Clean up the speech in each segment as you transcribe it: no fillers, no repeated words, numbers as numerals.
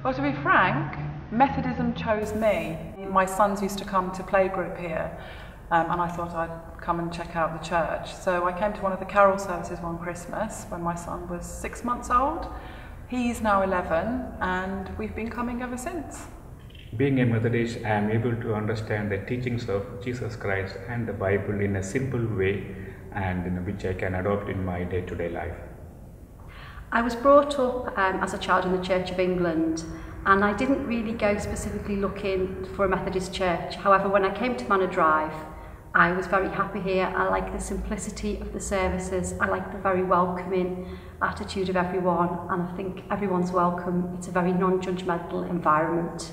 Well, to be frank, Methodism chose me. My sons used to come to playgroup here, and I thought I'd come and check out the church. So I came to one of the carol services one Christmas when my son was 6 months old. He's now 11, and we've been coming ever since. Being a Methodist, I am able to understand the teachings of Jesus Christ and the Bible in a simple way, and which I can adopt in my day-to-day life. I was brought up as a child in the Church of England, and I didn't really go specifically looking for a Methodist church. However, when I came to Manor Drive, I was very happy here. I like the simplicity of the services. I like the very welcoming attitude of everyone, and I think everyone's welcome. It's a very non-judgmental environment.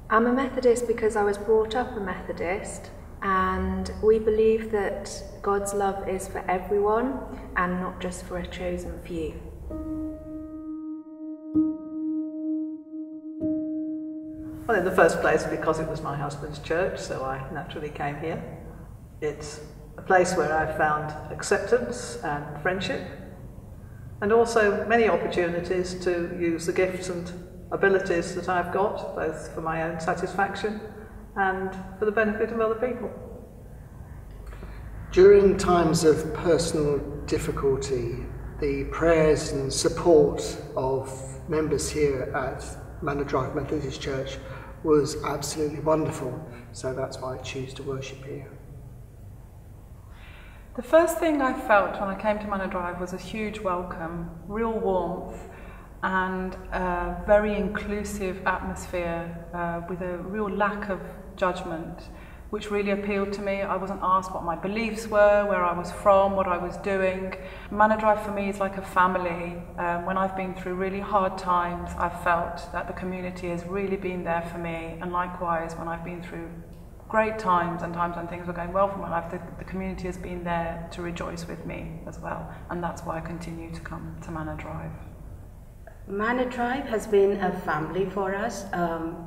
I'm a Methodist because I was brought up a Methodist, and we believe that God's love is for everyone and not just for a chosen few. Well, in the first place, because it was my husband's church, so I naturally came here. It's a place where I found acceptance and friendship, and also many opportunities to use the gifts and abilities that I've got, both for my own satisfaction and for the benefit of other people. During times of personal difficulty, the prayers and support of members here at Manor Drive Methodist Church was absolutely wonderful, so that's why I choose to worship here. The first thing I felt when I came to Manor Drive was a huge welcome, real warmth, and a very inclusive atmosphere with a real lack of judgment, which really appealed to me. I wasn't asked what my beliefs were, where I was from, what I was doing. Manor Drive for me is like a family. When I've been through really hard times, I've felt that the community has really been there for me, and likewise when I've been through great times and times when things were going well for my life, the community has been there to rejoice with me as well, and that's why I continue to come to Manor Drive. Manor Drive has been a family for us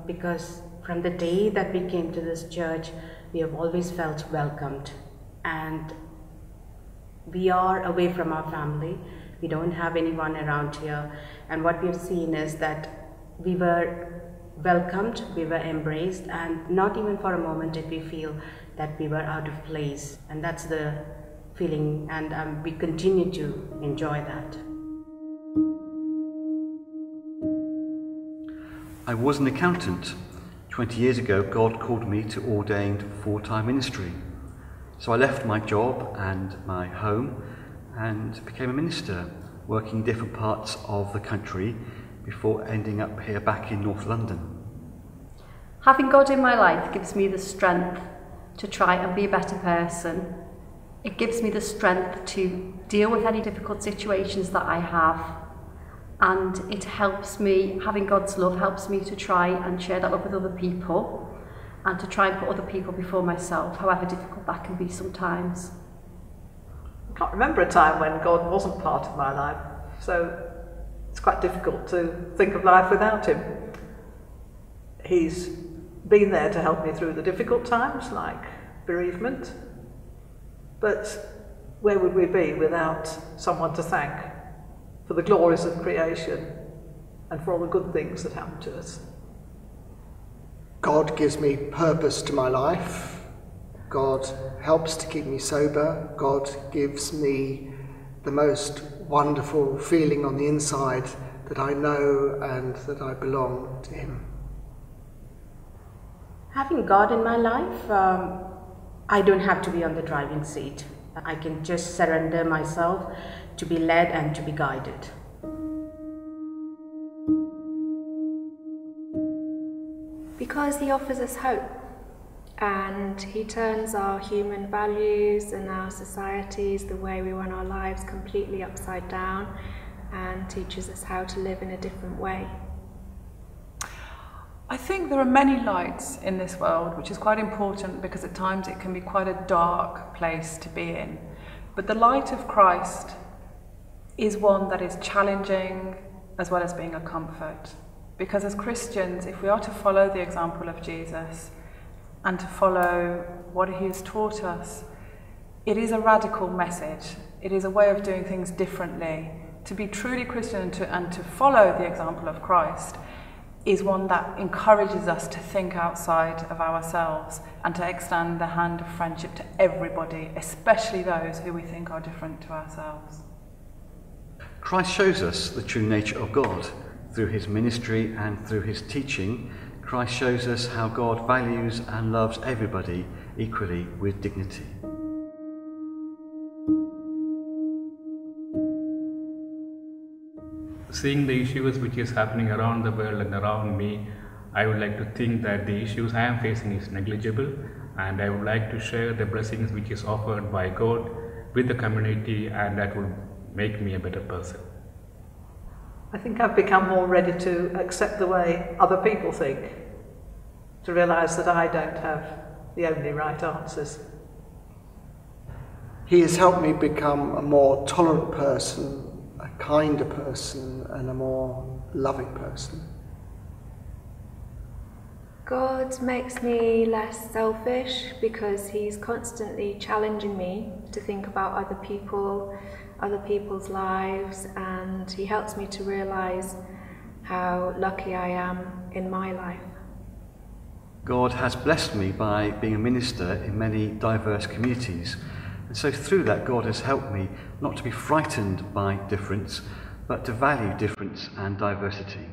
because from the day that we came to this church, we have always felt welcomed, and we are away from our family. We don't have anyone around here, and what we've seen is that we were welcomed, we were embraced, and not even for a moment did we feel that we were out of place, and that's the feeling, and we continue to enjoy that. I was an accountant. 20 years ago, God called me to ordained full-time ministry. So I left my job and my home and became a minister, working in different parts of the country before ending up here back in North London. Having God in my life gives me the strength to try and be a better person. It gives me the strength to deal with any difficult situations that I have. And it helps me, having God's love helps me to try and share that love with other people and to try and put other people before myself, however difficult that can be sometimes. I can't remember a time when God wasn't part of my life, so it's quite difficult to think of life without him. He's been there to help me through the difficult times, like bereavement, but where would we be without someone to thank for the glories of creation and for all the good things that happen to us? God gives me purpose to my life. God helps to keep me sober. God gives me the most wonderful feeling on the inside that I know and that I belong to him. Having God in my life, I don't have to be on the driving seat. I can just surrender myself to be led and to be guided. Because he offers us hope, and he turns our human values and our societies, the way we run our lives, completely upside down, and teaches us how to live in a different way. I think there are many lights in this world, which is quite important because at times it can be quite a dark place to be in. But the light of Christ is one that is challenging as well as being a comfort. Because as Christians, if we are to follow the example of Jesus and to follow what he has taught us, it is a radical message. It is a way of doing things differently. To be truly Christian and to follow the example of Christ is one that encourages us to think outside of ourselves and to extend the hand of friendship to everybody, especially those who we think are different to ourselves. Christ shows us the true nature of God. Through his ministry and through his teaching, Christ shows us how God values and loves everybody equally with dignity. Seeing the issues which is happening around the world and around me, I would like to think that the issues I am facing is negligible, and I would like to share the blessings which is offered by God with the community, and that will make me a better person. I think I've become more ready to accept the way other people think, to realise that I don't have the only right answers. He has helped me become a more tolerant person, a kinder person, and a more loving person. God makes me less selfish because he's constantly challenging me to think about other people's lives, and he helps me to realise how lucky I am in my life. God has blessed me by being a minister in many diverse communities, and so through that God has helped me not to be frightened by difference, but to value difference and diversity.